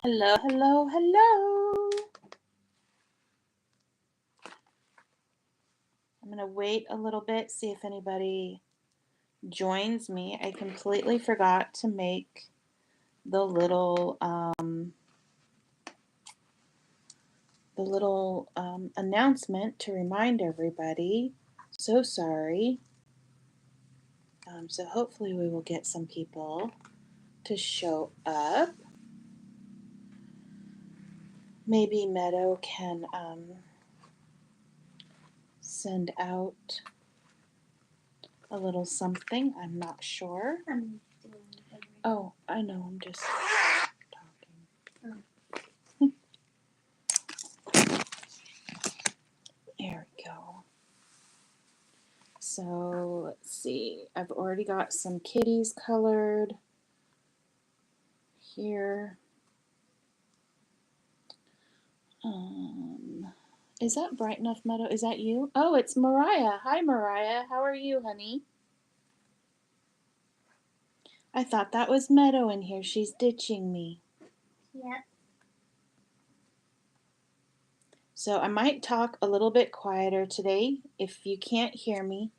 Hello, hello, hello. I'm going to wait a little bit, see if anybody joins me. I completely forgot to make the little announcement to remind everybody. So sorry. So hopefully we will get some people to show up. Maybe Meadow can send out a little something. I'm not sure. Oh, I know. I'm just talking. There we go. So let's see. I've already got some kitties colored here. Is that bright enough, Meadow? Is that you? Oh, it's Mariah. Hi, Mariah. How are you, honey? I thought that was Meadow in here. She's ditching me. Yep. So I might talk a little bit quieter today. If you can't hear me,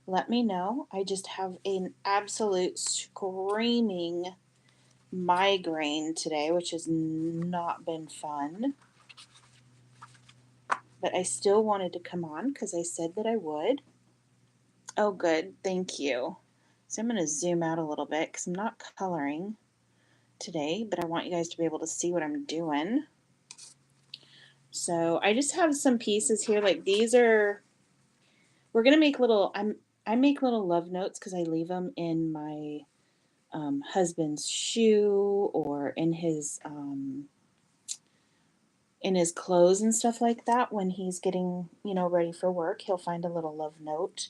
let me know. I just have an absolute screaming migraine today, which has not been fun. But I still wanted to come on because I said that I would. Oh, good. Thank you. So I'm going to zoom out a little bit because I'm not coloring today, but I want you guys to be able to see what I'm doing. So I just have some pieces here. Like these are, we're going to make little, I make little love notes because I leave them in my husband's shoe or in his clothes and stuff like that. When he's getting, ready for work, he'll find a little love note,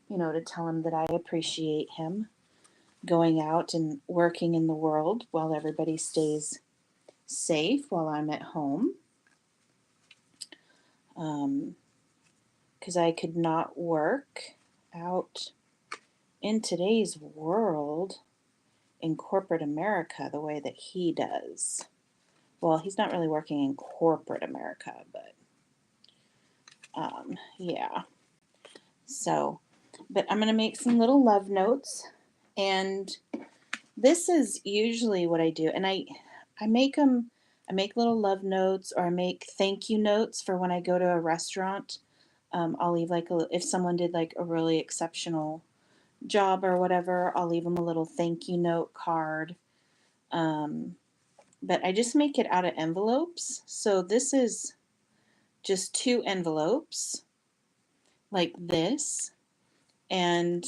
to tell him that I appreciate him going out and working in the world while everybody stays safe while I'm at home. Because I could not work out in today's world in corporate America the way that he does. Well, he's not really working in corporate America, but yeah. So, but I'm going to make some little love notes, and this is usually what I do. And I make them, I make little love notes, or I make thank you notes for when I go to a restaurant. I'll leave if someone did like a really exceptional job or whatever, I'll leave them a little thank you note card. But I just make it out of envelopes. So this is just 2 envelopes like this. And,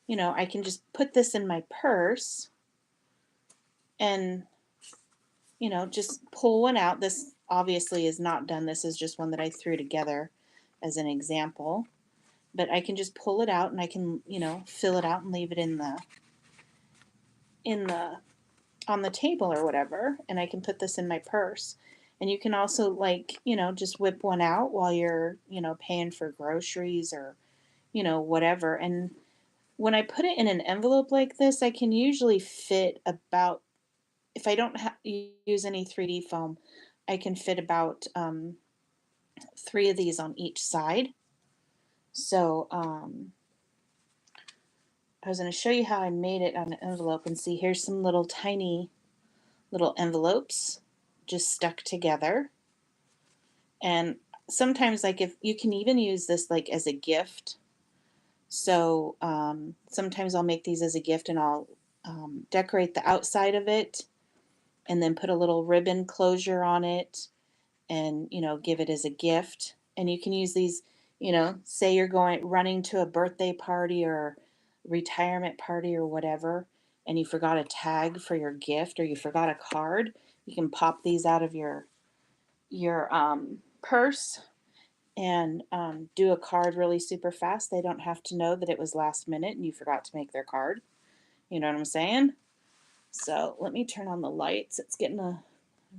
I can just put this in my purse and, just pull one out. This obviously is not done. This is just one that I threw together as an example. But I can just pull it out and I can, fill it out and leave it on the table or whatever. And I can put this in my purse. And you can also just whip one out while you're, paying for groceries or, whatever. And when I put it in an envelope like this, I can usually fit about, if I don't use any 3D foam, I can fit about 3 of these on each side. So I was going to show you how I made it on an envelope, and see, here's some little tiny little envelopes just stuck together. And sometimes, if you can even use this as a gift. So sometimes I'll make these as a gift, and I'll decorate the outside of it and then put a little ribbon closure on it and, give it as a gift. And you can use these, say you're running to a birthday party or retirement party or whatever, and you forgot a tag for your gift, or you forgot a card, you can pop these out of your purse and do a card really super fast. They don't have to know that it was last minute and you forgot to make their card. You know what I'm saying? So let me turn on the lights. It's getting I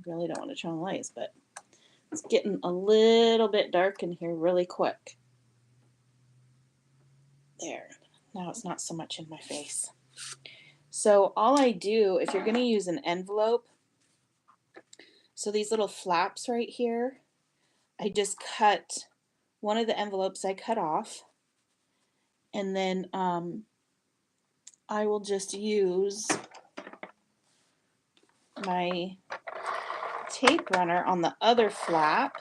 really don't want to turn on the lights, but it's getting a little bit dark in here really quick. There. Now it's not so much in my face. So all I do, if you're going to use an envelope, So these little flaps right here, I just cut one of the envelopes I cut off, and then I will just use my tape runner on the other flap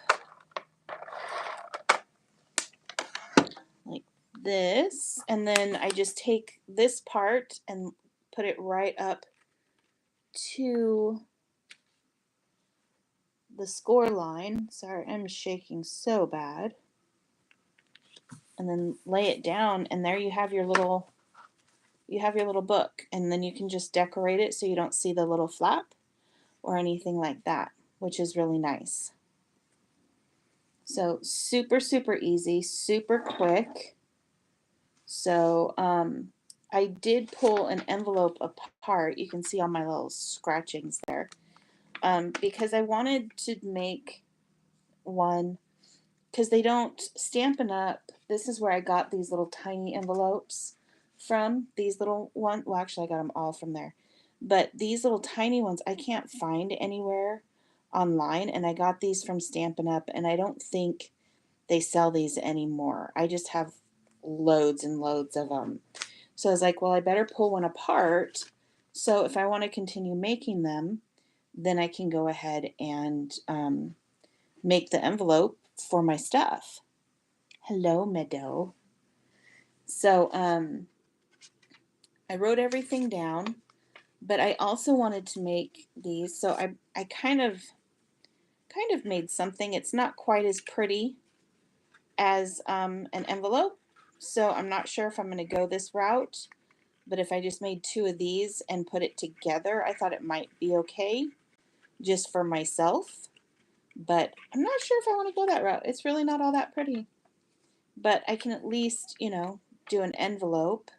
like this, and then I just take this part and put it right up to the score line. Sorry, I'm shaking so bad. And then lay it down, and there you have your little book, and then you can just decorate it so you don't see the little flap or anything like that, which is really nice. So super, super easy, super quick. So I did pull an envelope apart. You can see all my little scratchings there, because I wanted to make one, because they don't Stampin' Up. This is where I got these little tiny envelopes from. These little ones, well, actually, I got them all from there. But these little tiny ones I can't find anywhere online, and I got these from Stampin' Up, and I don't think they sell these anymore. I just have loads and loads of them. So I was like, well, I better pull one apart. So if I want to continue making them, then I can go ahead and make the envelope for my stuff. Hello, Meadow. So I wrote everything down, but I also wanted to make these. So I kind of made something. It's not quite as pretty as an envelope. So I'm not sure if I'm going to go this route, but if I just made two of these and put it together, I thought it might be okay just for myself. But I'm not sure if I want to go that route. It's really not all that pretty. But I can at least, do an envelope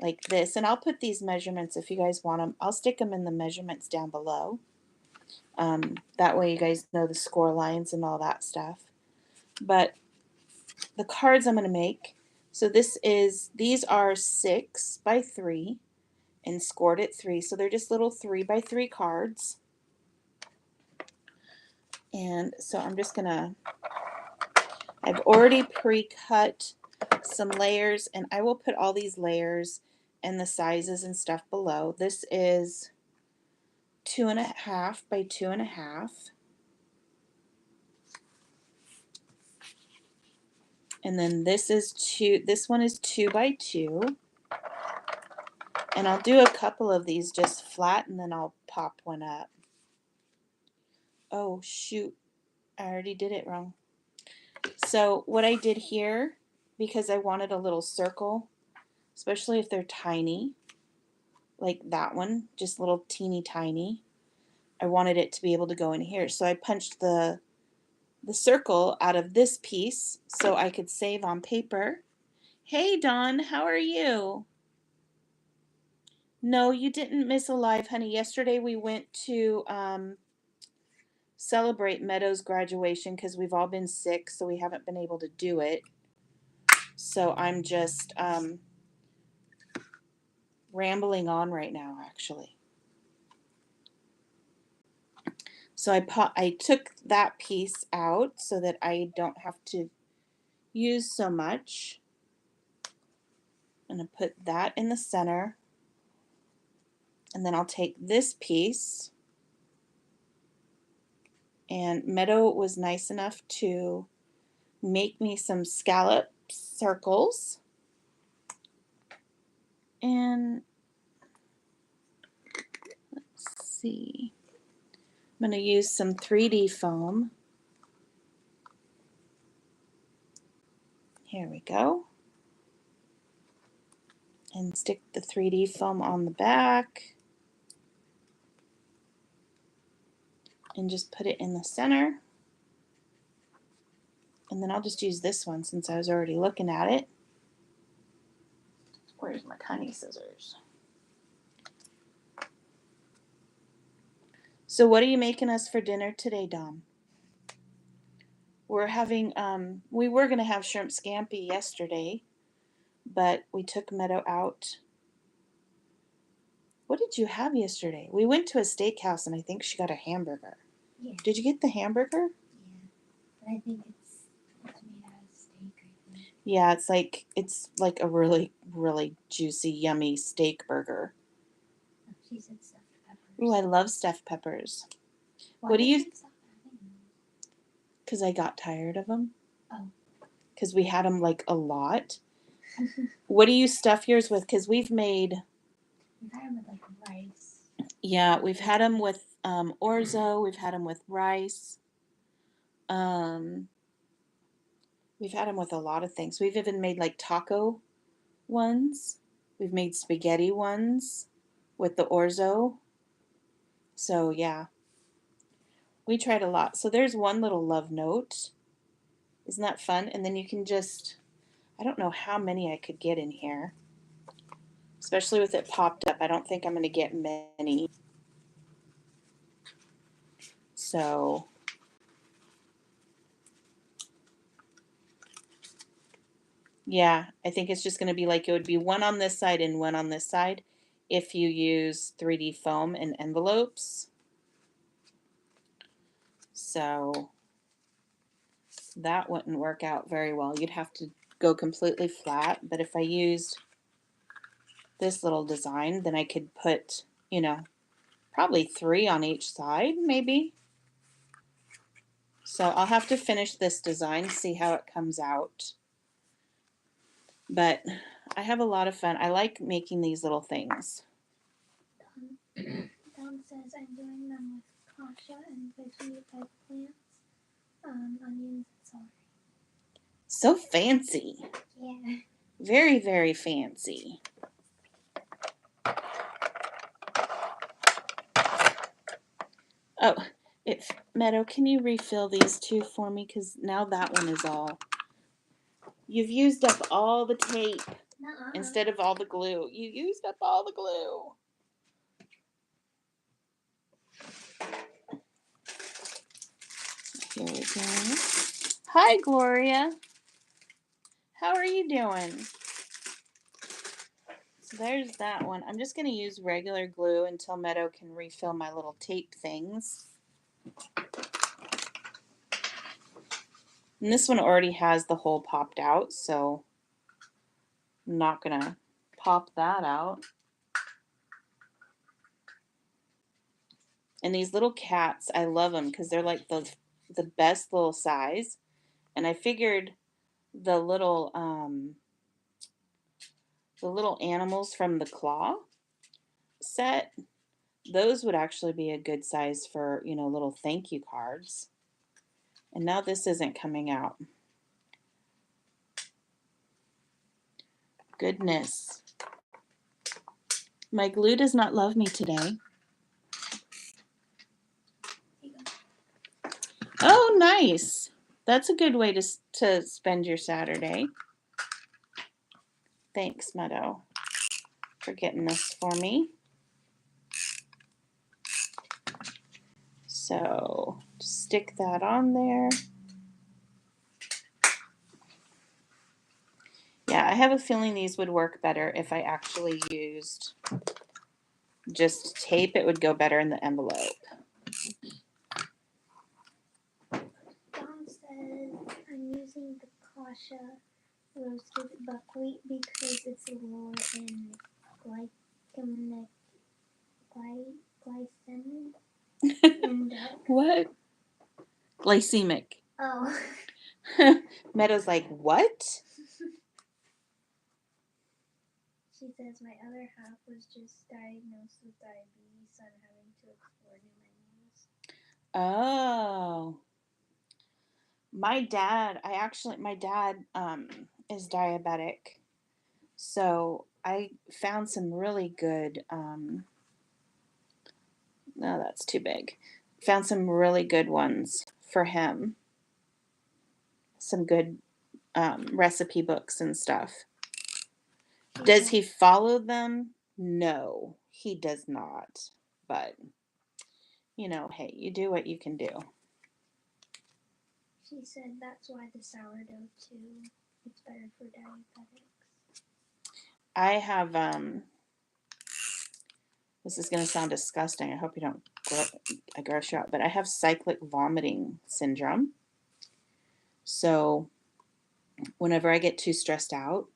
like this. And I'll put these measurements if you guys want them. I'll stick them in the measurements down below. That way you guys know the score lines and all that stuff. But the cards I'm going to make, so these are 6 by 3 and scored at 3. So they're just little 3 by 3 cards. And so I've already pre-cut some layers, and I will put all these layers and the sizes and stuff below. This is 2.5 by 2.5. And then this one is 2 by 2. And I'll do a couple of these just flat, and then I'll pop one up. Oh, shoot. I already did it wrong. So what I did here, because I wanted a little circle, especially if they're tiny, like that one, just little teeny tiny, I wanted it to be able to go in here. So I punched the circle out of this piece so I could save on paper. Hey, Dawn, how are you? No, you didn't miss a live, honey. Yesterday we went to celebrate Meadow's graduation because we've all been sick, so we haven't been able to do it. So I'm just rambling on right now, actually. So I took that piece out so that I don't have to use so much. I'm going to put that in the center. And then I'll take this piece. And Meadow was nice enough to make me some scallop circles. And let's see. I'm going to use some 3D foam. Here we go. And stick the 3D foam on the back. And just put it in the center. And then I'll just use this one since I was already looking at it. Where's my tiny scissors? So what are you making us for dinner today, Dom? We're having, we were going to have shrimp scampi yesterday, but we took Meadow out. What did you have yesterday? We went to a steakhouse and I think she got a hamburger. Yeah. Did you get the hamburger? Yeah. But I think it's made out of steak, I think. Yeah, it's like a really, really juicy, yummy steak burger. Oh, she said stuffed peppers. Ooh, I love stuffed peppers. Why What do did you? you stop having them? Because I got tired of them. Oh. Because we had them like a lot. What do you stuff yours with? Because we've made. We've had them with like rice. Yeah, we've had them with orzo. We've had them with rice. Um, we've had them with a lot of things. We've even made like taco ones. We've made spaghetti ones with the orzo. So yeah, we tried a lot. So there's one little love note. Isn't that fun? And then you can just, I don't know how many I could get in here, especially with it popped up. I don't think I'm going to get many. So yeah, I think it's just going to be like it would be one on this side and one on this side if you use 3D foam and envelopes. So that wouldn't work out very well. You'd have to go completely flat. But if I used this little design, then I could put, probably 3 on each side, maybe. So I'll have to finish this design, see how it comes out. But I have a lot of fun. I like making these little things. Dom says I'm doing them with kasha and veggie eggplants, onions, and celery. So fancy. Yeah. Very, very fancy. Oh, Meadow, can you refill these two for me? Because now that one is all. You've used up all the tape instead of all the glue. You used up all the glue. Here we go. Hi, Gloria. How are you doing? So there's that one. I'm just going to use regular glue until Meadow can refill my little tape things. And this one already has the hole popped out, so I'm not going to pop that out. And these little cats, I love them because they're like the best little size. And I figured the little animals from the claw set, those would actually be a good size for, little thank you cards. And now this isn't coming out. Goodness. My glue does not love me today. Oh, nice. That's a good way to spend your Saturday. Thanks, Meadow, for getting this for me. So stick that on there. Yeah, I have a feeling these would work better if I actually used just tape. It would go better in the envelope. Dom says I'm using the kasha roasted buckwheat because it's lower in glycemic index. What? Glycemic. Oh. Meadow's like, what? She says my other half was just diagnosed with diabetes, so I'm having to explore new menus. Oh. My dad is diabetic. So I found some really good, no, that's too big. Found some really good ones for him. Some good recipe books and stuff. Does he follow them? No, he does not. But, hey, you do what you can do. She said that's why the sourdough too. It's better for diabetics. I have, this is going to sound disgusting. I hope you don't a gross you out, but I have cyclic vomiting syndrome. So whenever I get too stressed out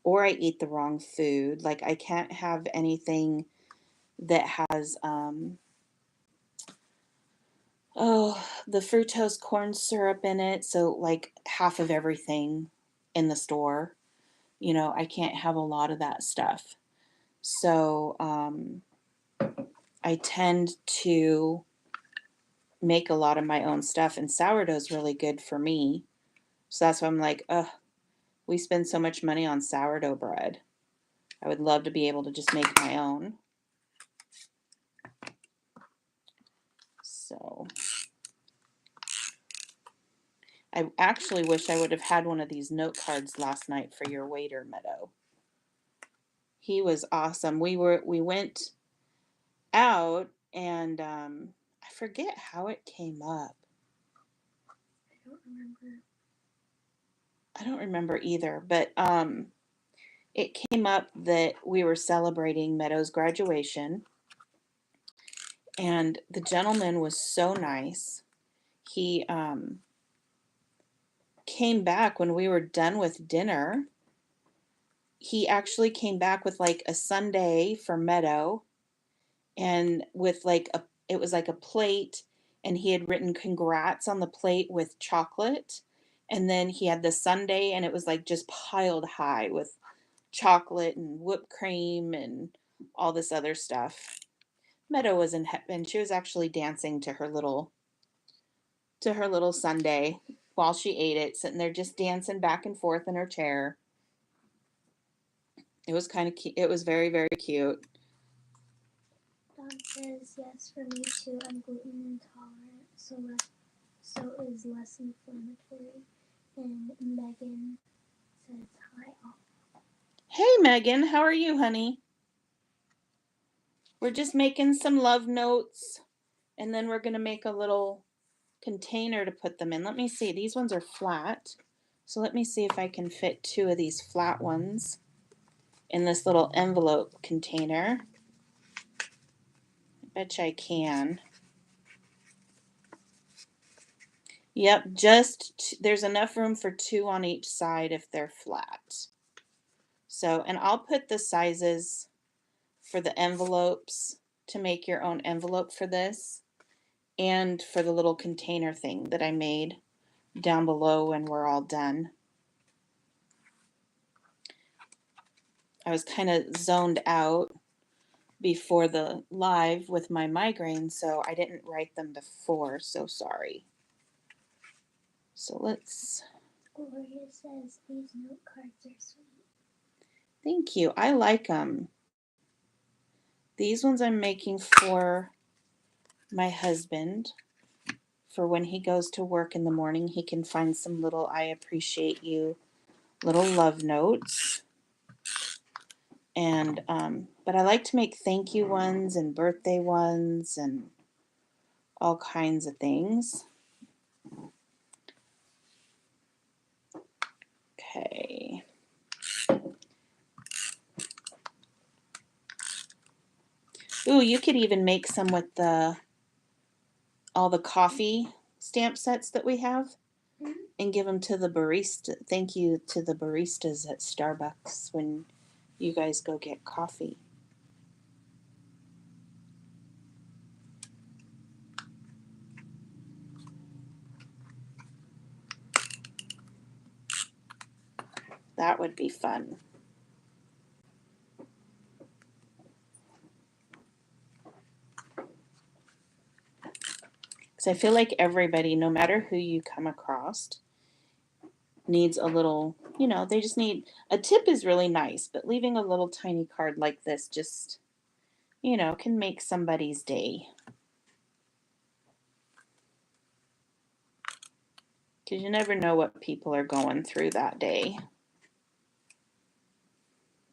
or I eat the wrong food, like I can't have anything that has the fructose corn syrup in it. So like half of everything in the store, I can't have a lot of that stuff. So I tend to make a lot of my own stuff, and sourdough is really good for me. So that's why I'm like, ugh, we spend so much money on sourdough bread. I would love to be able to just make my own. So I actually wish I would have had one of these note cards last night for your waiter, Meadow. He was awesome. We went out, and I forget how it came up. I don't remember either, but it came up that we were celebrating Meadow's graduation, and the gentleman was so nice. He came back when we were done with dinner. He actually came back with like a sundae for Meadow, and with like it was like a plate, and he had written congrats on the plate with chocolate, and then he had the sundae, and it was like just piled high with chocolate and whipped cream and all this other stuff. Meadow was in heaven. She was actually dancing to her little sundae while she ate it, sitting there just dancing back and forth in her chair. It was kind of cute. It was very, very cute. Don says, yes, for me too. I'm gluten intolerant, so is less inflammatory. And Megan says, hi all. Hey, Megan. How are you, honey? We're just making some love notes, and then we're going to make a little container to put them in. Let me see. These ones are flat. So let me see if I can fit 2 of these flat ones in this little envelope container. I bet you I can. Yep, there's enough room for 2 on each side if they're flat. So, and I'll put the sizes for the envelopes to make your own envelope for this, and for the little container thing that I made down below when we're all done. I was kind of zoned out before the live with my migraine, so I didn't write them before, so sorry. So let's... Gloria says, these note cards are sweet. Thank you. I like them. These ones I'm making for my husband. For when he goes to work in the morning, he can find some little I appreciate you little love notes. And but I like to make thank you ones and birthday ones and all kinds of things. Okay. Ooh, you could even make some with all the coffee stamp sets that we have, and give them to the barista. Thank you to the baristas at Starbucks when you guys go get coffee. That would be fun. Because I feel like everybody, no matter who you come across, needs a little, they just need a tip is really nice, but leaving a little tiny card like this just, can make somebody's day. Because you never know what people are going through that day.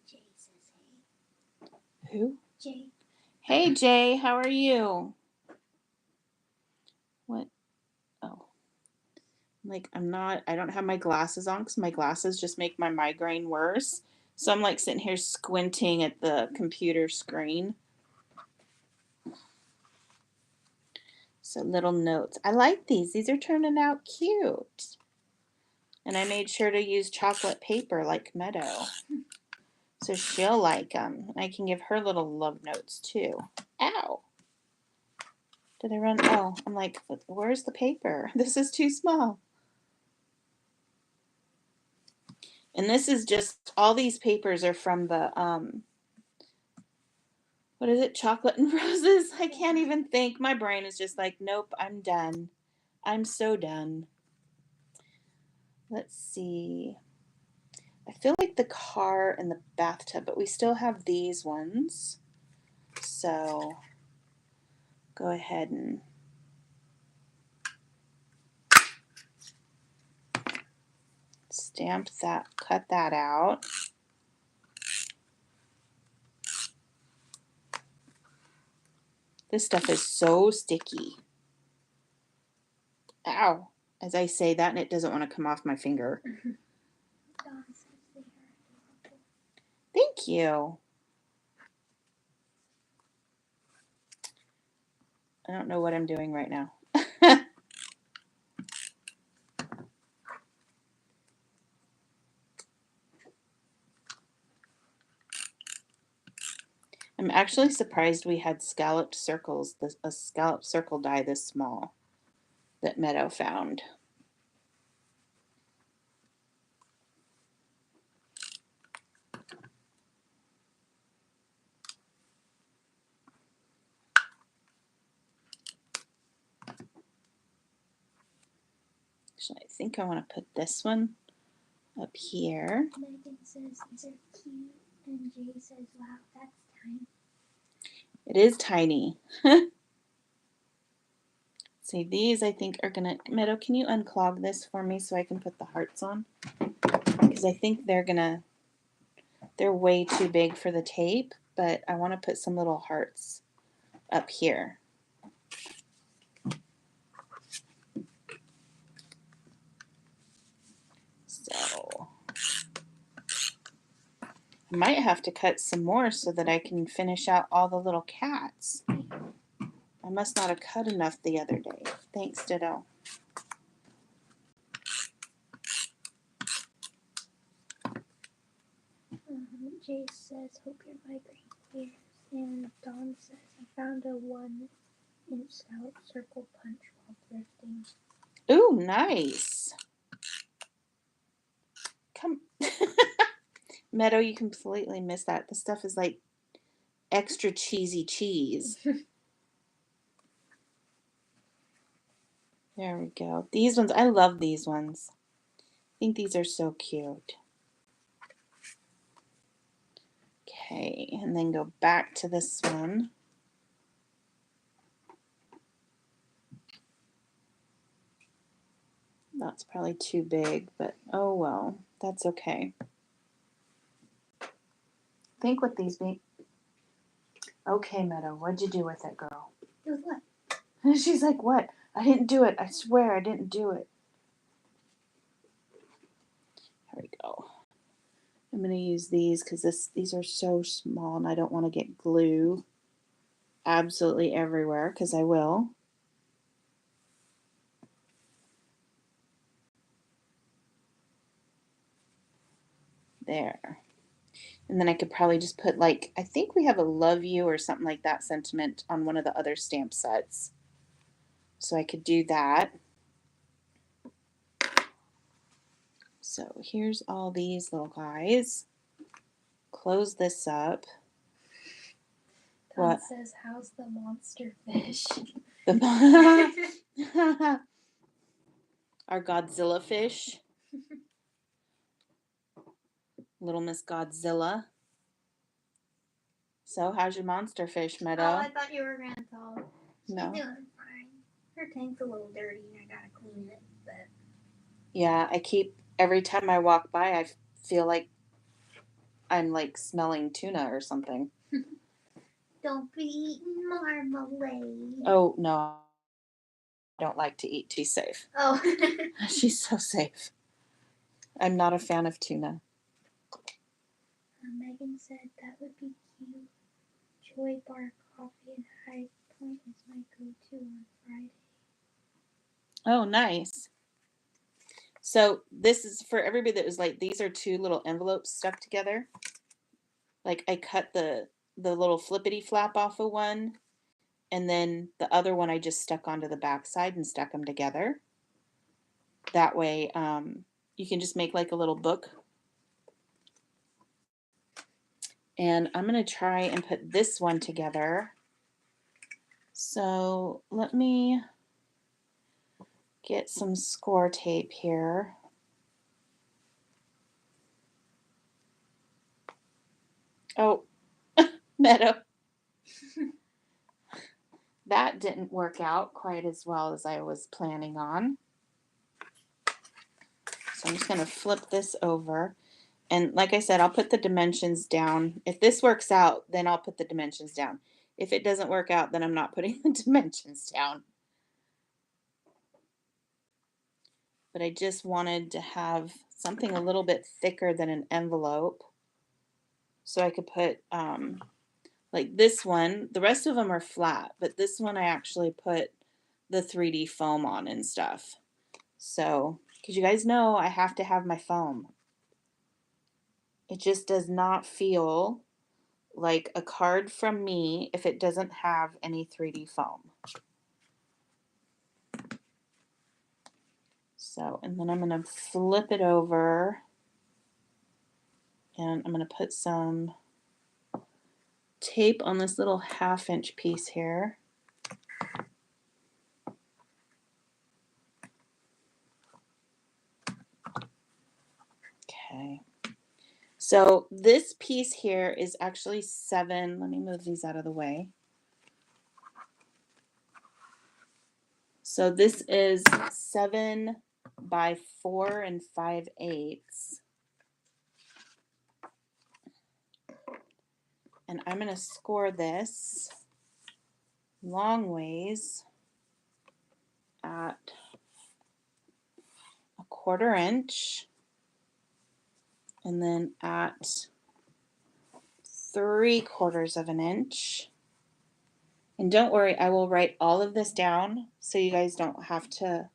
Jay says, hey. Who? Jay. Hey, Jay, how are you? What? Oh. Like, I don't have my glasses on because my glasses just make my migraine worse. So I'm like sitting here squinting at the computer screen. So little notes. I like these. These are turning out cute. And I made sure to use chocolate paper like Meadow. So she'll like them. I can give her little love notes too. Ow. Did I run? Oh, I'm like, where's the paper? This is too small. And this is just, all these papers are from the, what is it? Chocolate and Roses? I can't even think. My brain is just like, nope, I'm done. I'm so done. Let's see. I feel like the car and the bathtub, but we still have these ones. So go ahead and stamp that, cut that out. This stuff is so sticky. Ow. As I say that, and it doesn't want to come off my finger. Thank you. I don't know what I'm doing right now. I'm actually surprised we had scalloped circles, a scalloped circle die this small that Meadow found. Actually, I think I want to put this one up here. Megan says they're cute, and Jay says, wow, that's tiny. It is tiny. See, these I think are gonna, Meadow, can you unclog this for me so I can put the hearts on? Because I think they're way too big for the tape, but I want to put some little hearts up here. So I might have to cut some more so that I can finish out all the little cats. I must not have cut enough the other day. Thanks, Ditto. Jay says, hope your migraine clears. And Dawn says, I found a 1-inch scallop circle punch while thrifting. Ooh, nice. Come. Meadow, you completely missed that. This stuff is like extra cheesy cheese. There we go. These ones, I love these ones. I think these are so cute. Okay, and then go back to this one. That's probably too big, but oh well, that's okay. Think what these be. Okay, Meadow, what'd you do with it, girl? Do what? She's like, what? I didn't do it. I swear I didn't do it. There we go. I'm going to use these because these are so small and I don't want to get glue absolutely everywhere because I will. There. And then I could probably just put like, I think we have a love you or something like that sentiment on one of the other stamp sets. So I could do that. So here's all these little guys. Close this up. Tom What? says, how's the monster fish? Our Godzilla fish. Little Miss Godzilla. So, how's your monster fish, Meadow? Oh, I thought you were going to tell. No. She's doing fine. Her tank's a little dirty and I got to clean it. But yeah, every time I walk by, I feel like I'm like smelling tuna or something. Don't be eating marmalade. Oh, no. I don't like to eat. She's safe. Oh. She's so safe. I'm not a fan of tuna. Megan said that would be cute. Joy bar coffee and high point is my go-to on Friday. Oh, nice. So this is for everybody that was like, these are two little envelopes stuck together. Like I cut the little flippity flap off of one, and then the other one I just stuck onto the back side and stuck them together. That way you can just make like a little book. And I'm going to try and put this one together. So let me get some score tape here. Oh, Meadow. That didn't work out quite as well as I was planning on. So I'm just going to flip this over. And like I said, I'll put the dimensions down. If this works out, then I'll put the dimensions down. If it doesn't work out, then I'm not putting the dimensions down. But I just wanted to have something a little bit thicker than an envelope. So I could put, like this one, the rest of them are flat, but this one I actually put the 3D foam on and stuff. So, because you guys know I have to have my foam. It just does not feel like a card from me if it doesn't have any 3D foam. So, and then I'm going to flip it over and I'm going to put some tape on this little 1/2 inch piece here. Okay. So this piece here is actually 7. Let me move these out of the way. So this is 7 by 4 5/8. And I'm going to score this long ways at 1/4 inch and then at 3/4 of an inch. And don't worry, I will write all of this down so you guys don't have to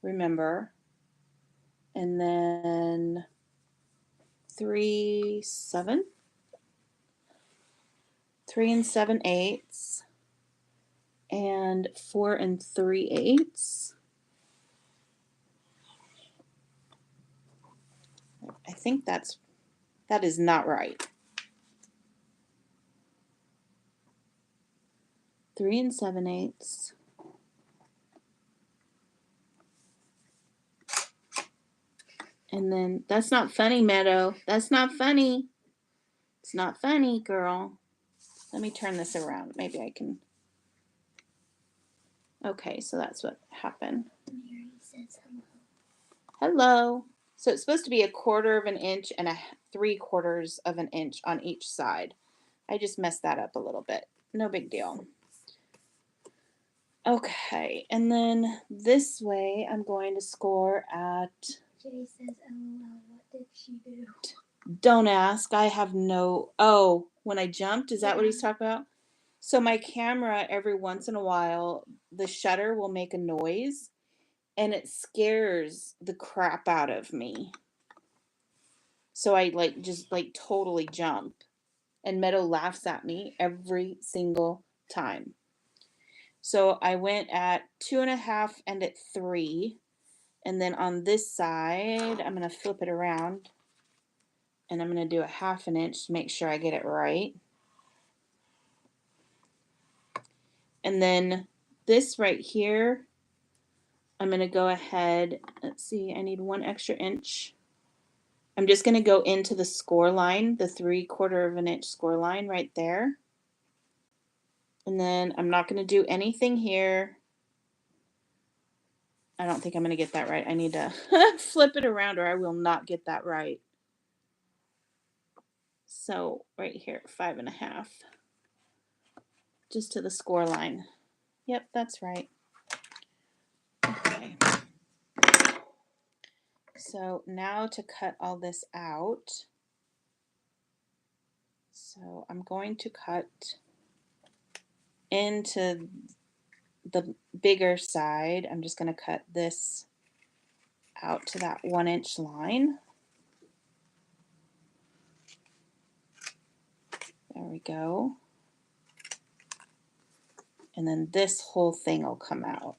remember. And then 3 7/8 and 4 3/8. I think that is not right. 3 7/8. And then that's not funny, Meadow. That's not funny. It's not funny, girl. Let me turn this around. Maybe I can. Okay, so that's what happened. Mary says hello. Hello. So it's supposed to be 1/4 of an inch and 3/4 of an inch on each side. I just messed that up a little bit. No big deal. Okay, and then this way I'm going to score at. Jay says, LOL, what did she do? Don't ask. I have no. Oh, when I jumped, is that what he's talking about? So my camera, every once in a while, the shutter will make a noise and it scares the crap out of me. So I just totally jump. And Meadow laughs at me every single time. So I went at 2.5 and at 3. And then on this side, I'm going to flip it around. And I'm going to do 1/2 inch to make sure I get it right. And then this right here, I'm going to go ahead. Let's see, I need 1 extra inch. I'm just going to go into the score line, the 3/4 of an inch score line right there. And then I'm not going to do anything here. I don't think I'm going to get that right. I need to flip it around or I will not get that right. So right here, 5.5. Just to the score line. Yep, that's right. Okay. So now to cut all this out. So I'm going to cut into the bigger side, I'm just going to cut this out to that 1-inch line. There we go. And then this whole thing will come out.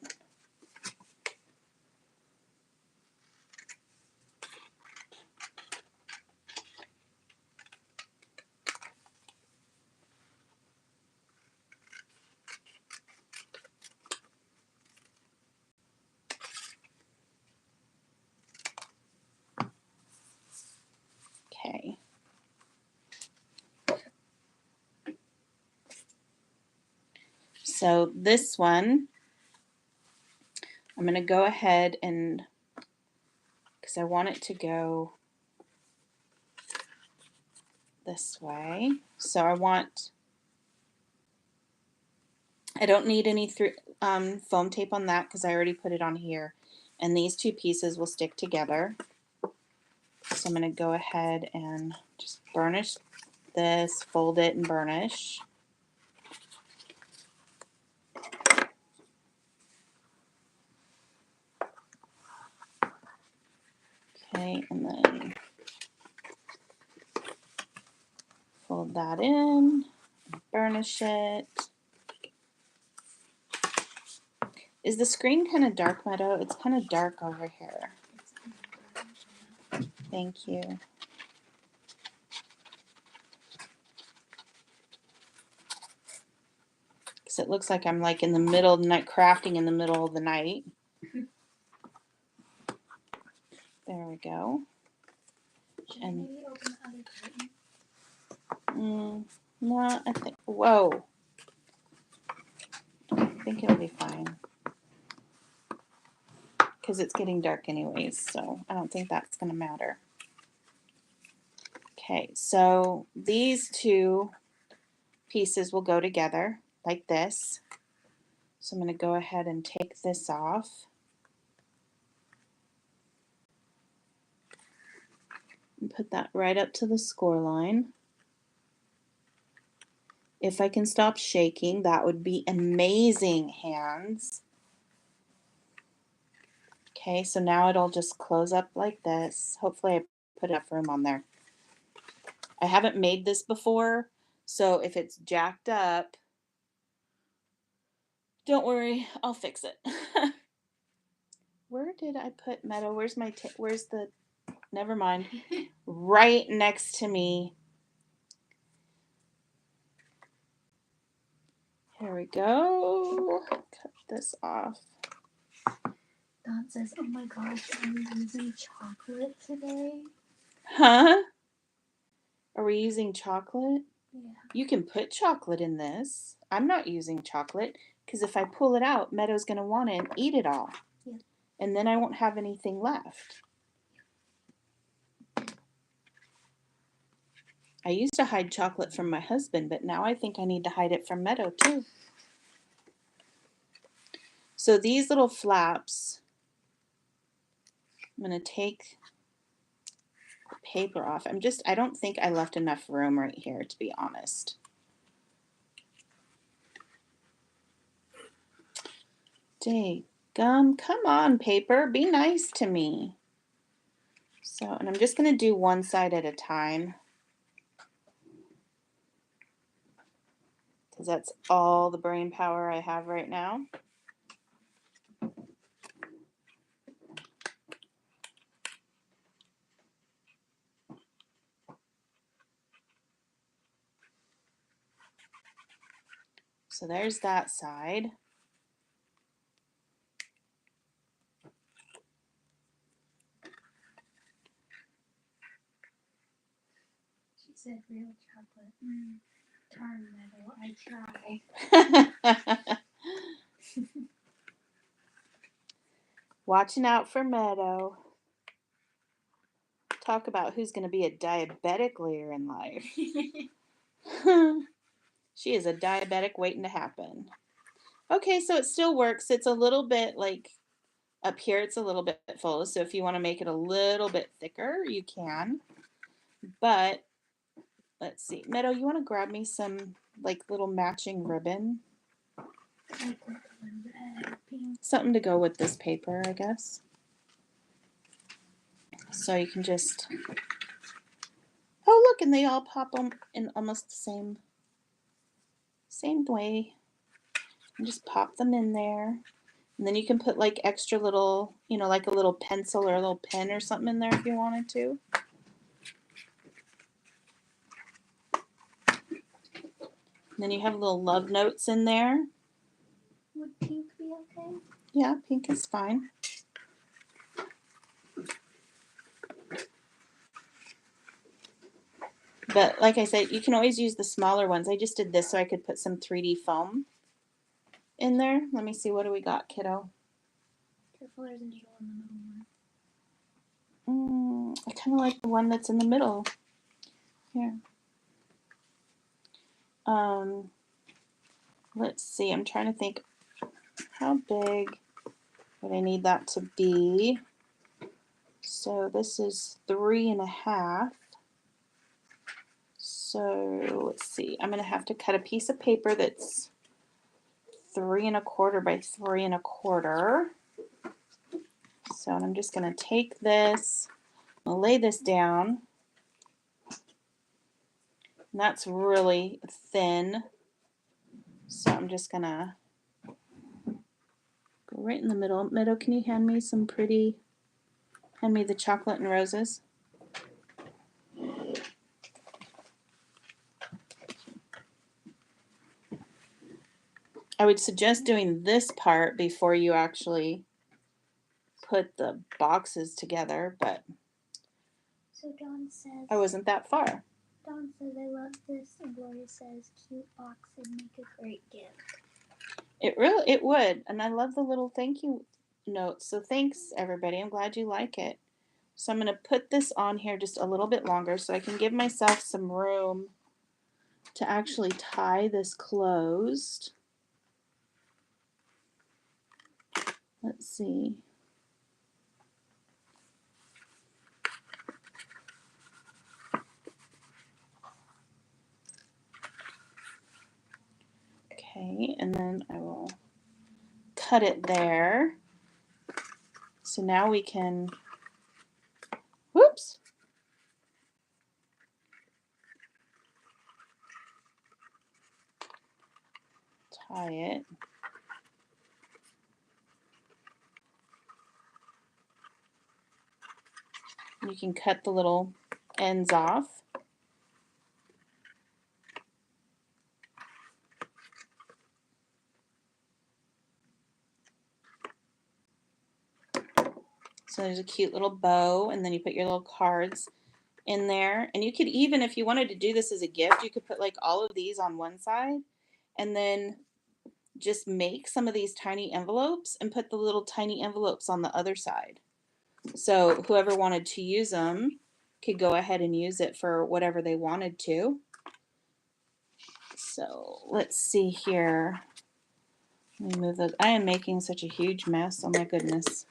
Okay. So this one, I'm going to go ahead and, because I want it to go this way. So I don't need any foam tape on that because I already put it on here. And these two pieces will stick together. So I'm going to go ahead and just burnish this, fold it and burnish. Okay, and then fold that in, burnish it. Is the screen kind of dark, Meadow? It's kind of dark over here. Thank you. Because it looks like I'm like in the middle of the night, crafting in the middle of the night. There we go. Should I maybe open the other curtain? No, I think, whoa. I think it'll be fine. Because it's getting dark anyways, so I don't think that's going to matter. Okay, so these two pieces will go together like this. So I'm going to go ahead and take this off. And put that right up to the score line. If I can stop shaking, that would be amazing, hands. Okay, so now it'll just close up like this. Hopefully I put enough room on there. I haven't made this before, so if it's jacked up, don't worry, I'll fix it. Where did I put Meadow? Where's my where's the, never mind. Right next to me. Here we go. Cut this off. Don says, oh my gosh, I'm using chocolate today. Huh? Are we using chocolate? Yeah. You can put chocolate in this. I'm not using chocolate because if I pull it out, Meadow's going to want it and eat it all. Yeah. And then I won't have anything left. I used to hide chocolate from my husband, but now I think I need to hide it from Meadow too. So these little flaps, I'm going to take the paper off. I don't think I left enough room right here, to be honest. Gum, come on, paper, be nice to me. So, and I'm just going to do one side at a time. Because that's all the brain power I have right now. So there's that side. She said real chocolate. Darn, Meadow, I try. Watching out for Meadow. Talk about who's going to be a diabetic later in life. She is a diabetic waiting to happen. Okay, so it still works. It's a little bit like up here, it's a little bit full. So if you want to make it a little bit thicker, you can. But let's see. Meadow, you want to grab me some like little matching ribbon? I put one red, pink. Something to go with this paper, I guess. So you can just, oh look, and they all pop them in almost the same way. And just pop them in there. And then you can put like extra little, you know, like a little pencil or a little pen or something in there if you wanted to. And then you have little love notes in there. Would pink be okay? Yeah, pink is fine. But like I said, you can always use the smaller ones. I just did this so I could put some 3D foam in there. Let me see, what do we got, kiddo? Careful, there's a needle in the middle one. I kind of like the one that's in the middle. Here. Let's see. I'm trying to think, how big would I need that to be? So this is 3.5. So let's see. I'm gonna have to cut a piece of paper that's 3.25 by 3.25. So I'm just gonna take this. I'll lay this down. And that's really thin. So I'm just gonna go right in the middle. Meadow, can you hand me the chocolate and roses? I would suggest doing this part before you actually put the boxes together, but So Dawn says, I wasn't that far. Dawn says, I love this, and Gloria says, cute box and make a great gift. It would, and I love the little thank you notes. So thanks everybody. I'm glad you like it. So I'm going to put this on here just a little bit longer so I can give myself some room to actually tie this closed. Let's see. Okay, and then I will cut it there. So now we can, whoops. Tie it. You can cut the little ends off. So there's a cute little bow, and then you put your little cards in there. And you could even, if you wanted to do this as a gift, you could put like all of these on one side and then just make some of these tiny envelopes and put the little tiny envelopes on the other side. So whoever wanted to use them could go ahead and use it for whatever they wanted to. So let's see here. Let me move those. I am making such a huge mess. Oh my goodness.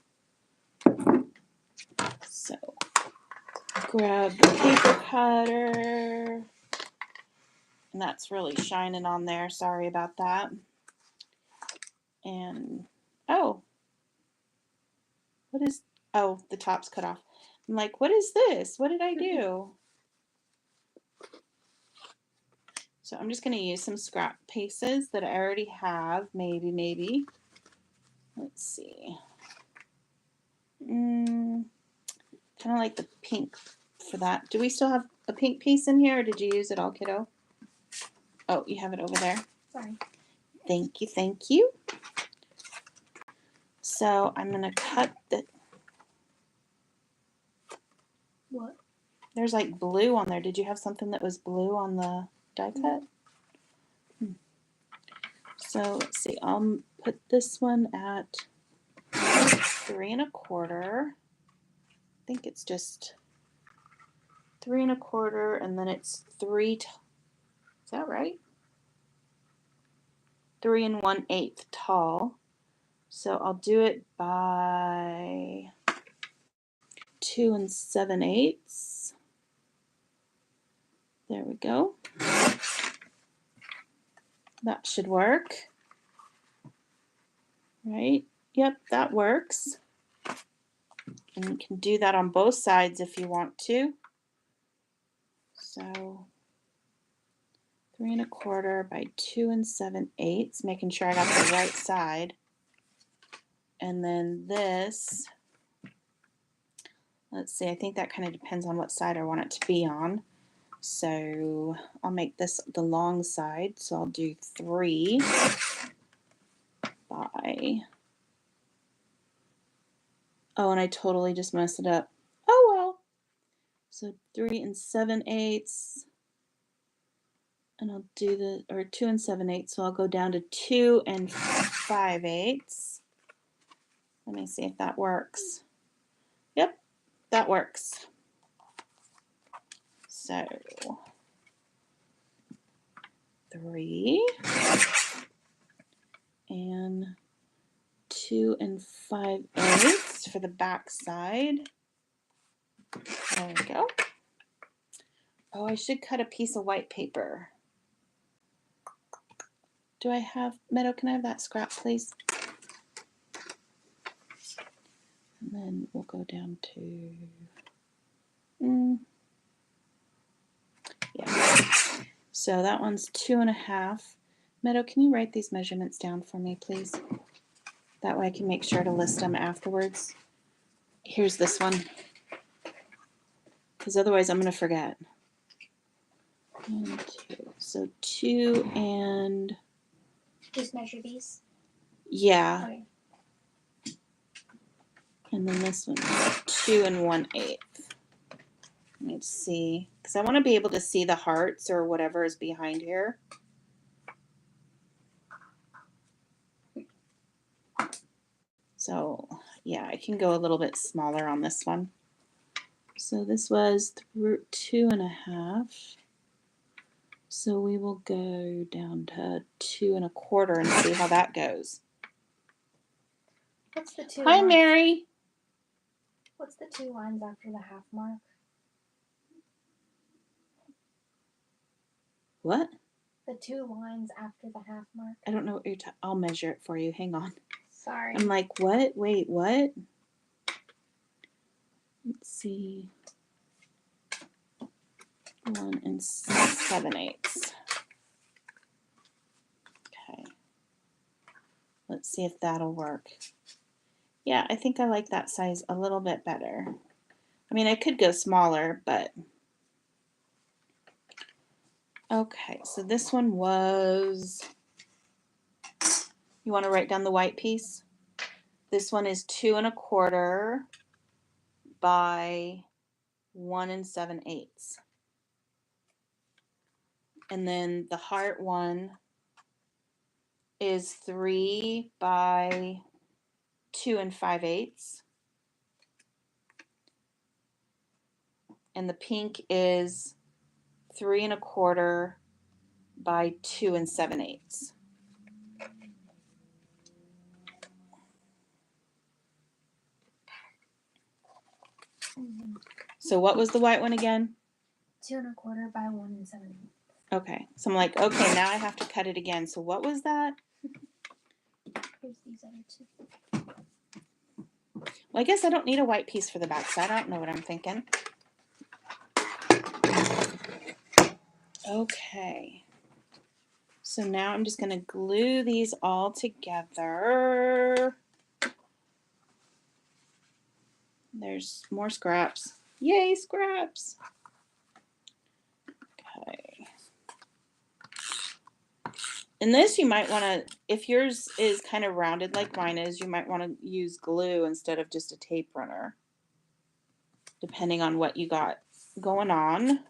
So grab the paper cutter. And that's really shining on there. Sorry about that. And, oh, the top's cut off. I'm like, what is this? What did I do? So I'm just going to use some scrap pieces that I already have. Maybe. Let's see. Kind of like the pink for that. Do we still have a pink piece in here, or did you use it all, kiddo? Oh, you have it over there. Sorry. Thank you. So I'm going to cut the... What? There's like blue on there. Did you have something that was blue on the die cut? So let's see. I'll put this one at 3.25. I think it's just 3.25, and then it's 3. Is that right? 3 1/8 tall. So I'll do it by 2 7/8. There we go. That should work. right? Yep, that works. And you can do that on both sides if you want to. So 3 1/4 by 2 7/8, making sure I got the right side. And then this, let's see, I think that kind of depends on what side I want it to be on. So I'll make this the long side. So I'll do 3 by, oh, and I totally just messed it up. Oh well. So 3 7/8, and I'll do the, or 2 7/8. So I'll go down to 2 5/8. Let me see if that works. Yep, that works. So 3 and 2 5/8 for the back side. There we go. Oh, I should cut a piece of white paper. Do I have, Meadow, can I have that scrap, please? And then we'll go down to, yeah. So that one's 2 1/2. Meadow, can you write these measurements down for me, please? That way I can make sure to list them afterwards. Here's this one, because otherwise I'm going to forget. 1, 2. So 2 and... Just measure these? Yeah. Okay. And then this one, 2 1/8. Let me see, because I want to be able to see the hearts or whatever is behind here. So yeah, I can go a little bit smaller on this one. So this was 2 1/2. So we will go down to 2 1/4 and see how that goes. What's the 2 Hi, lines? Mary. What's the 2 lines after the half mark? What? The 2 lines after the half mark. I don't know what you're talking. I'll measure it for you. Hang on. Sorry. I'm like, what? Wait, what? Let's see. 1 7/8. Okay. Let's see if that'll work. Yeah, I think I like that size a little bit better. I mean, I could go smaller, but... Okay, so this one was... You want to write down the white piece? This one is 2 1/4 by 1 7/8. And then the heart one is 3 by 2 5/8. And the pink is 3 1/4 by 2 7/8. Mm-hmm. So what was the white one again? 2 1/4 by 1 7/8. Okay, so I'm like, okay, now I have to cut it again. So what was that? Here's these other 2. Well, I guess I don't need a white piece for the back side. I don't know what I'm thinking. Okay. So now I'm just going to glue these all together. There's more scraps. Yay, scraps. Okay. And this you might want to, if yours is kind of rounded like mine is, you might want to use glue instead of just a tape runner, depending on what you got going on.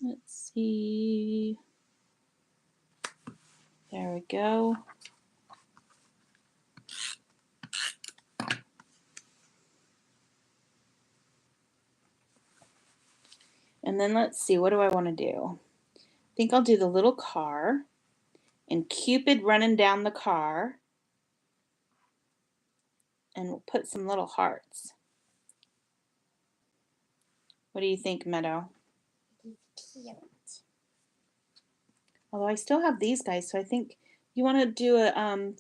Let's see. There we go. And then let's see, what do I want to do? I think I'll do the little car and Cupid running down the car. And we'll put some little hearts. What do you think, Meadow? Cute. Although I still have these guys, so I think you want to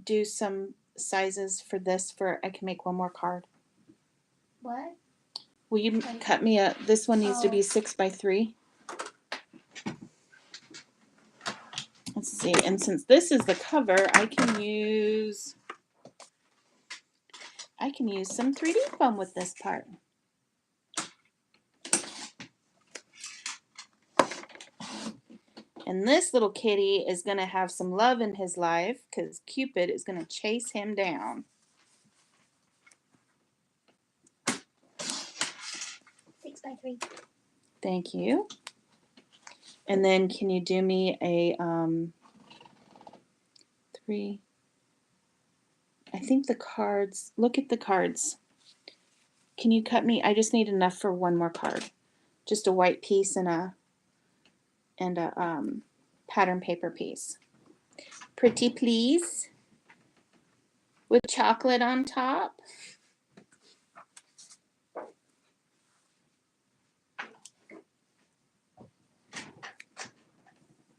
do some sizes for this. I can make one more card. What? Will you cut me this one needs to be 6 by 3. Let's see, and since this is the cover, I can use some 3D foam with this part. And this little kitty is going to have some love in his life because Cupid is going to chase him down. 6 by 3. Thank you. And then can you do me a 3? I think the cards, look at the cards. Can you cut me? I just need enough for one more card. Just a white piece and a pattern paper piece. Pretty please. With chocolate on top.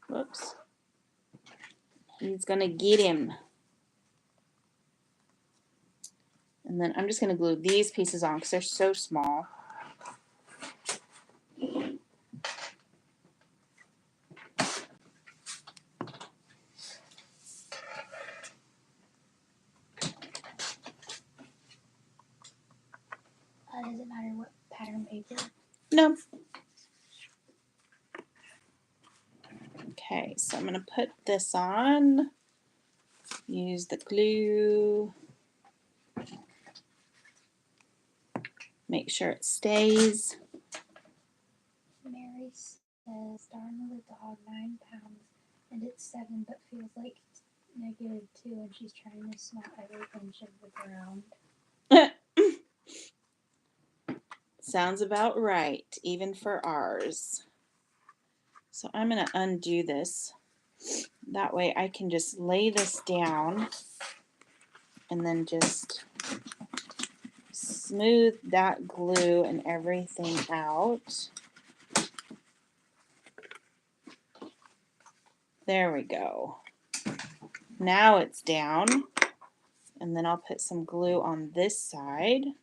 Whoops. He's going to get him. And then I'm just going to glue these pieces on because they're so small. Does it matter what pattern paper? No. Okay, so I'm going to put this on. Use the glue. Make sure it stays. Mary says, darn the dog, 9 pounds, and it's 7, but feels like -2, and she's trying to smell every inch of the ground. Sounds about right, even for ours. So I'm going to undo this. That way I can just lay this down and then just smooth that glue and everything out. There we go. Now it's down. And then I'll put some glue on this side.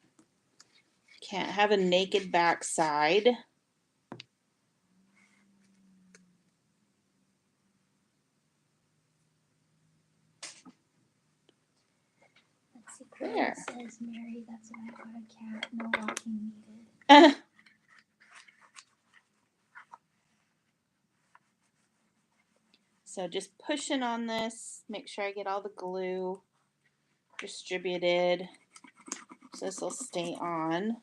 Can't have a naked back side. Let's see, there. Says, Mary, that's why I got a cat. No walking needed. So just pushing on this, make sure I get all the glue distributed so this will stay on.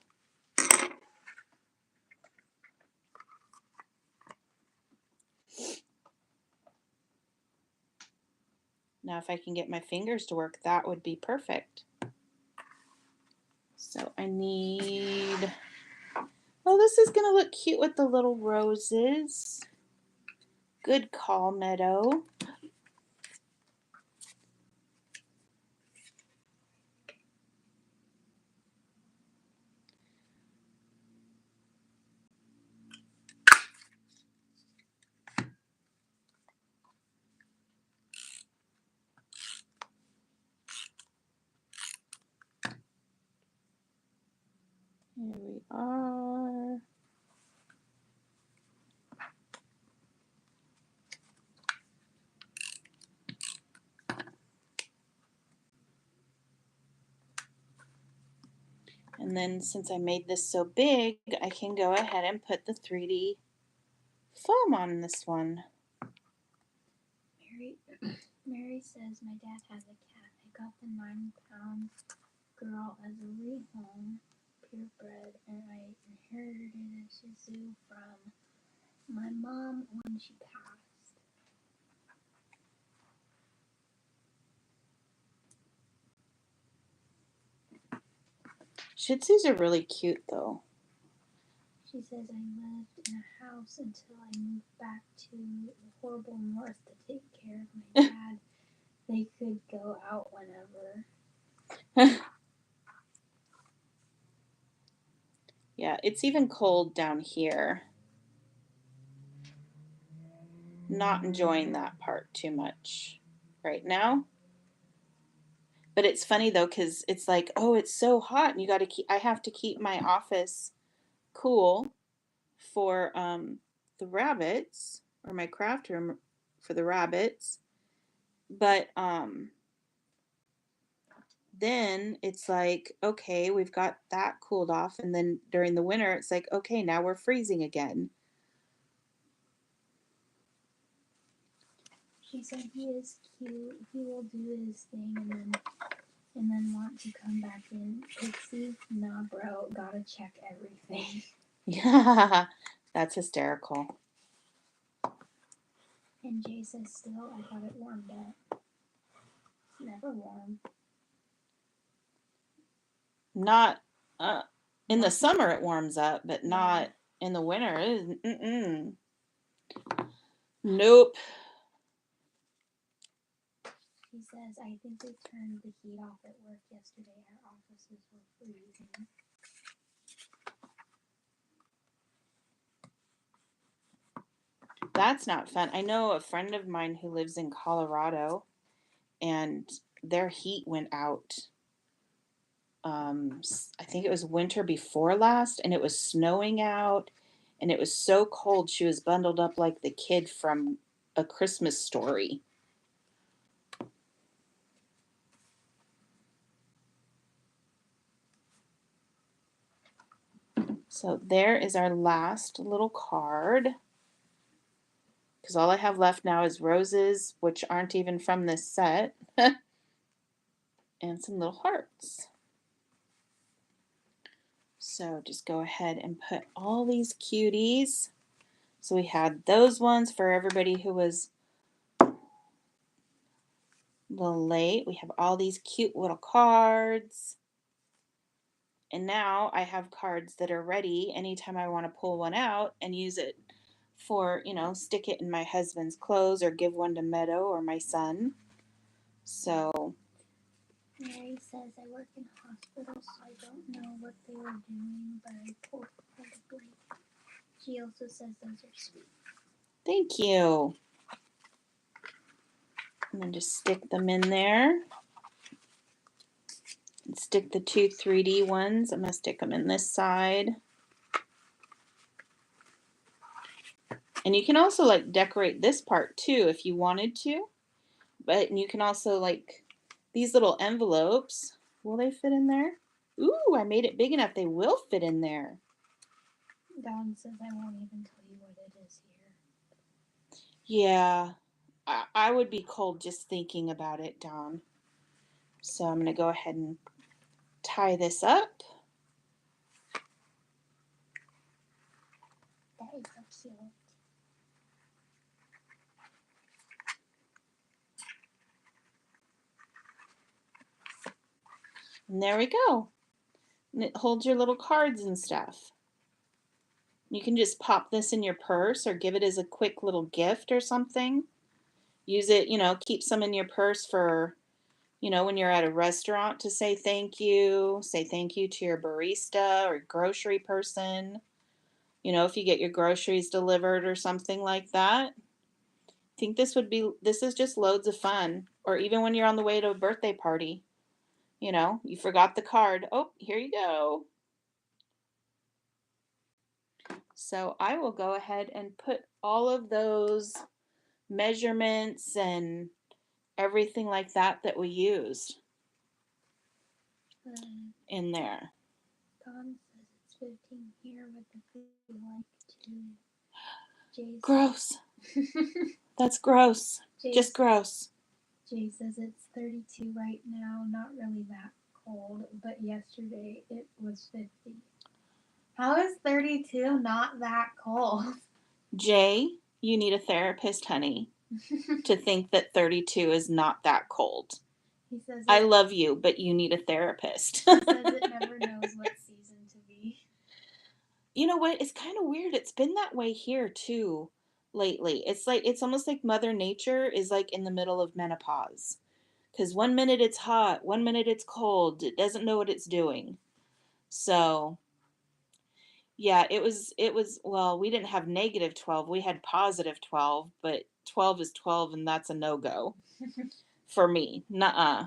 Now if I can get my fingers to work, that would be perfect. So I need, oh, this is going to look cute with the little roses. Good call, Meadow. Here we are. And then since I made this so big, I can go ahead and put the 3D foam on this one. Mary says, my dad has a cat. I got the 9-pound girl as a rehome, purebred, and I inherited a Shih Tzu from my mom when she passed. Shih Tzus are really cute though. She says, I lived in a house until I moved back to the horrible north to take care of my dad. They could go out whenever. Yeah, it's even cold down here. not enjoying that part too much right now. But it's funny though, because it's like, oh, it's so hot, and I have to keep my office cool for the rabbits, or my craft room for the rabbits. But then it's like, okay, we've got that cooled off, and then during the winter, it's like, okay, now we're freezing again. She said he is cute. He will do his thing and then want to come back in. Pixie, nah, bro, gotta check everything. Yeah, that's hysterical. And Jay says, still, I thought it warmed up. It's never warm. Not in the summer it warms up, but not in the winter. Mm-mm. Nope. He says, I think they turned the heat off at work yesterday. Our offices were freezing. That's not fun. I know a friend of mine who lives in Colorado, and their heat went out. I think it was winter before last, and it was snowing out, and it was so cold she was bundled up like the kid from A Christmas Story. So there is our last little card. Because all I have left now is roses, which aren't even from this set, and some little hearts. So just go ahead and put all these cuties. So we had those ones for everybody who was a little late. We have all these cute little cards. And now I have cards that are ready anytime I want to pull one out and use it for, stick it in my husband's clothes or give one to Meadow or my son. So Mary says, I work in hospitals, so I don't know what they were doing, but I pulled probably. She also says those are sweet. thank you. I'm going to just stick them in there. And stick the two 3D ones. I'm going to stick them in this side. And you can also decorate this part too if you wanted to. But you can also these little envelopes. Will they fit in there? Ooh, I made it big enough. They will fit in there. Dawn says, I won't even tell you what it is here. Yeah, I would be cold just thinking about it, Dawn. So I'm going to go ahead and tie this up. That is so cute. And there we go. And it holds your little cards and stuff. You can just pop this in your purse or give it as a quick little gift or something. Use it, keep some in your purse for, when you're at a restaurant to say thank you. Say thank you to your barista or grocery person. If you get your groceries delivered or something like that. I think this is just loads of fun. Or even when you're on the way to a birthday party. You forgot the card. Oh, here you go. So I will go ahead and put all of those measurements and everything like that we used in there. Dawn says it's 15 here with the food like to. Jay Gross. That's gross. Just gross. Jay says it's 32 right now, not really that cold, but yesterday it was 50. How is 32 not that cold? Jay, you need a therapist, honey, to think that 32 is not that cold. He says I love you, but you need a therapist. He says it never knows what season to be. You know what? It's kind of weird. It's been that way here too lately. It's almost like Mother Nature is in the middle of menopause. Because 1 minute it's hot, 1 minute it's cold. It doesn't know what it's doing. So yeah, it was well, we didn't have -12, we had +12, but 12 is 12 and that's a no-go for me. Nuh-uh.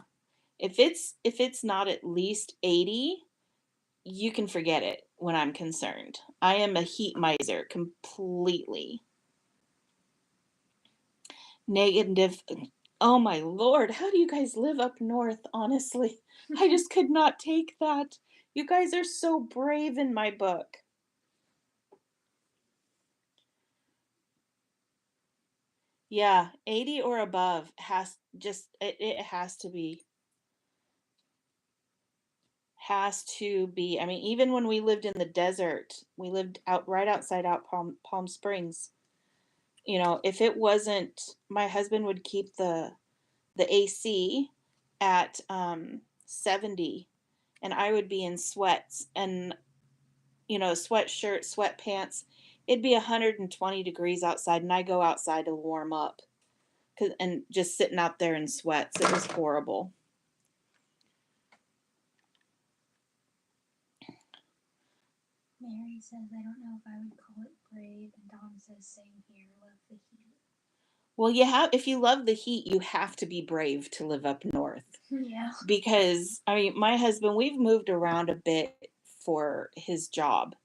If it's not at least 80, you can forget it when I'm concerned. I am a heat miser completely. Negative. Oh my lord, how do you guys live up north, honestly? I just could not take that. You guys are so brave in my book. Yeah, 80 or above it has to be. I mean, even when we lived in the desert, we lived out right outside out Palm Springs. If it wasn't, my husband would keep the AC at 70, and I would be in sweats and sweatshirt, sweatpants. It'd be 120 degrees outside, and I go outside to warm up, and just sitting out there in sweats. It was horrible. Mary says, I don't know if I would call it brave, and Dom says, same here, love the heat. Well, if you love the heat, you have to be brave to live up north. Yeah. Because, I mean, my husband, we've moved around a bit for his job.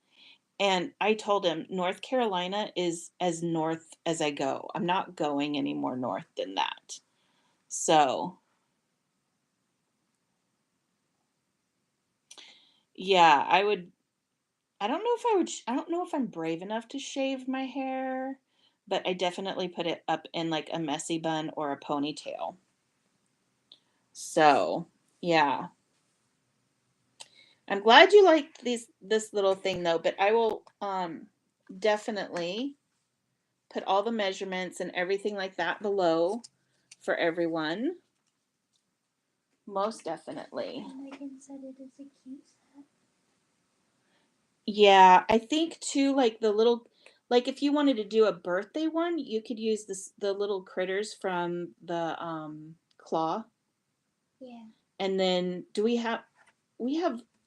And I told him North Carolina is as north as I go. I'm not going any more north than that. So, yeah, I don't know if I would I don't know if I'm brave enough to shave my hair, but I definitely put it up in like a messy bun or a ponytail. So, yeah. I'm glad you liked this little thing though, but I will definitely put all the measurements and everything like that below for everyone. Most definitely. And Megan said it is a cute set. Yeah, I think too, like like if you wanted to do a birthday one, you could use the little critters from the claw. Yeah. And then we have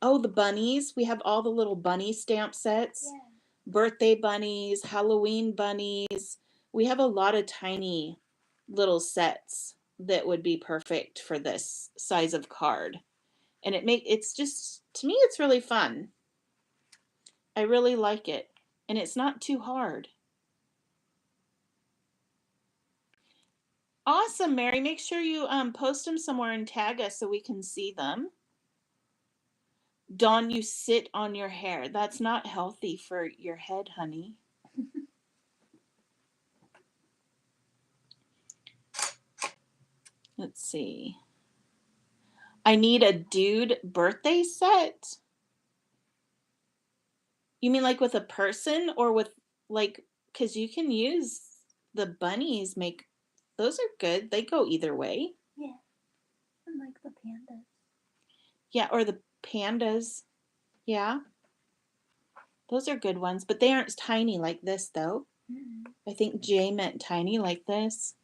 oh, the bunnies. We have all the little bunny stamp sets. Yeah. Birthday bunnies, Halloween bunnies. We have a lot of tiny little sets that would be perfect for this size of card. And it's just, to me, it's really fun. I really like it. And it's not too hard. Awesome, Mary. Make sure you post them somewhere and tag us so we can see them. Dawn, you sit on your hair. That's not healthy for your head, honey. Let's see. I need a dude birthday set. You mean like with a person or with like, because you can use the bunnies, make those are good. They go either way. Yeah. And like the pandas. Yeah, or the pandas. Yeah. Those are good ones, but they aren't tiny like this though. Mm-hmm. I think Jay meant tiny like this.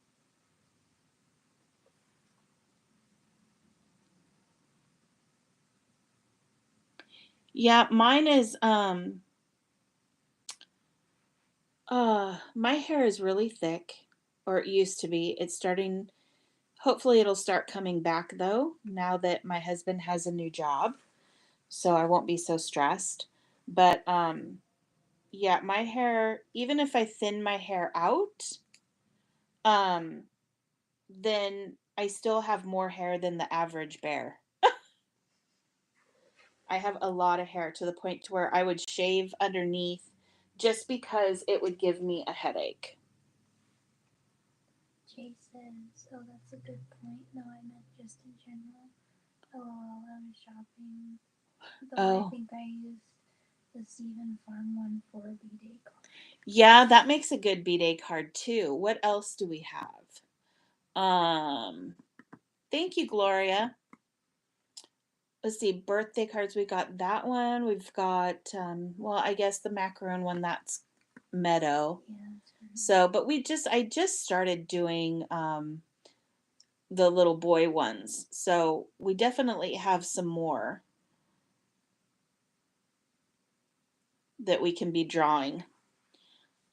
Yeah, mine is my hair is really thick, or it used to be. It's starting, hopefully it'll start coming back though, now that my husband has a new job. So I won't be so stressed. But yeah, my hair, even if I thin my hair out, um then I still have more hair than the average bear. I have a lot of hair to the point to where I would shave underneath just because it would give me a headache. Jay says, oh, that's a good point. No, I meant just in general. Oh, I was shopping. Though I think I used the Stephen Farm one for a B-Day card. Yeah, that makes a good B-Day card too. What else do we have? Thank you, Gloria. Let's see, birthday cards. We got that one. We've got, well, I guess the macaroon one, that's Meadow. Yeah. So, but I just started doing the little boy ones. So we definitely have some more that we can be drawing.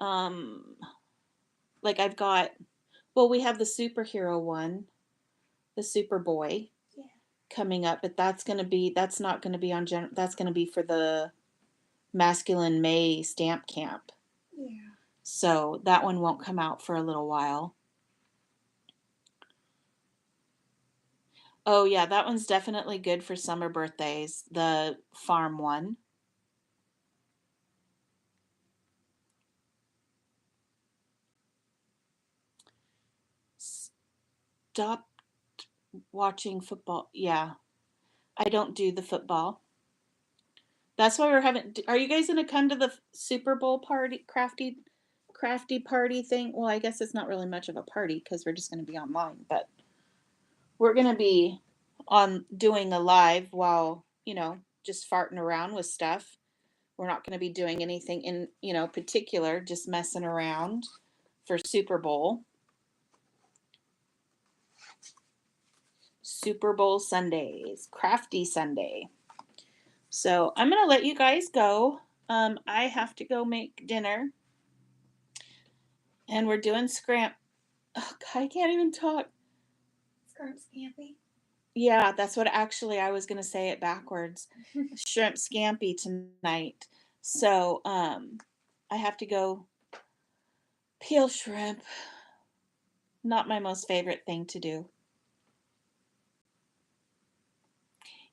Like I've got Well, we have the superhero one, the Superboy Yeah. coming up, but that's not gonna be on that's gonna be for the Masculine May stamp camp. Yeah. So that one won't come out for a little while. Oh yeah, that one's definitely good for summer birthdays, the farm one. Stop watching football. Yeah, I don't do the football. That's why we're having. Are you guys gonna come to the Super Bowl party, crafty party thing? Well, I guess it's not really much of a party because we're just gonna be online, but we're gonna be on doing a live while just farting around with stuff. We're not gonna be doing anything in particular, just messing around for Super Bowl. Super Bowl Sundays, crafty Sunday. So I'm gonna let you guys go. I have to go make dinner, and we're doing scram. Oh, God, I can't even talk. Scrump Scampy. Yeah, that's what actually I was gonna say it backwards. Shrimp scampi tonight. So I have to go peel shrimp. Not my most favorite thing to do.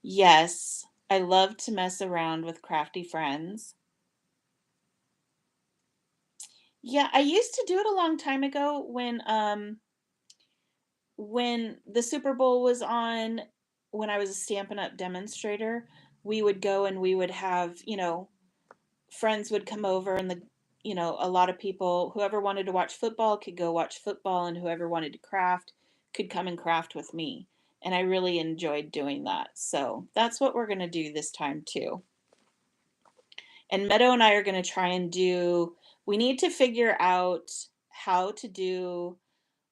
Yes, I love to mess around with crafty friends. Yeah, I used to do it a long time ago when the Super Bowl was on, when I was a Stampin' Up! Demonstrator, we would go and we would have, friends would come over and a lot of people, whoever wanted to watch football could go watch football, and whoever wanted to craft could come and craft with me. And I really enjoyed doing that. So that's what we're going to do this time too. And Meadow and I are going to try and we need to figure out how to do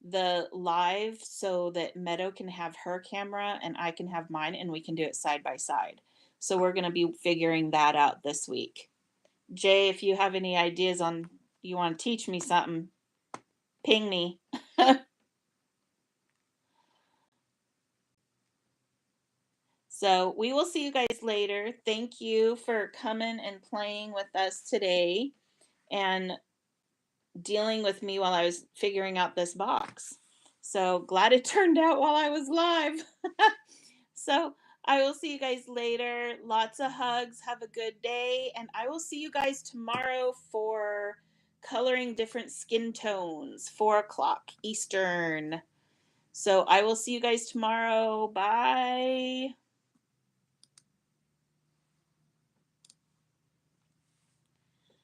the live so that Meadow can have her camera and I can have mine and we can do it side by side. So we're going to be figuring that out this week. Jay, if you have any ideas on you want to teach me something, ping me. So we will see you guys later. Thank you for coming and playing with us today and dealing with me while I was figuring out this box. So glad it turned out while I was live. So I will see you guys later. Lots of hugs. Have a good day. And I will see you guys tomorrow for coloring different skin tones, 4 o'clock Eastern. So I will see you guys tomorrow. Bye.